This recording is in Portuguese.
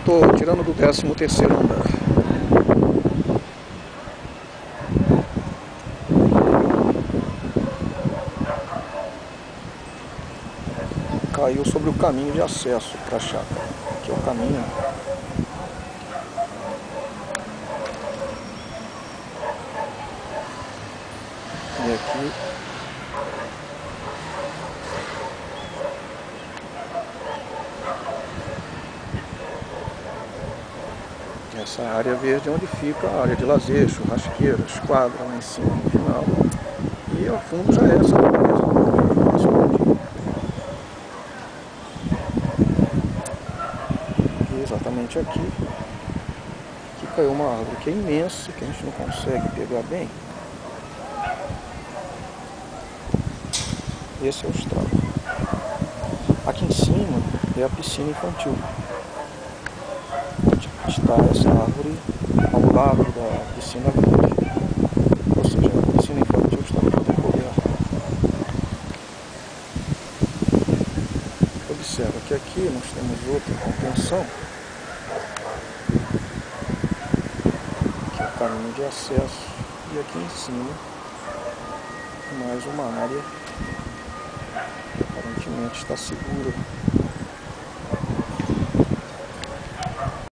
estou tirando do 13º andar. Caiu sobre o caminho de acesso para a chácara. Aqui é o caminho. E aqui essa área verde é onde fica a área de lazer, churrasqueira, esquadra lá em cima no final. E ao fundo já é essa represa. E exatamente aqui que caiu uma árvore que é imensa, que a gente não consegue pegar bem. Esse é o estrago. Aqui em cima é a piscina infantil. Está essa árvore ao lado da piscina verde. Ou seja, a piscina infantil está toda coberta. Observa que aqui nós temos outra contenção, que é o caminho de acesso, e aqui em cima mais uma área que aparentemente está segura.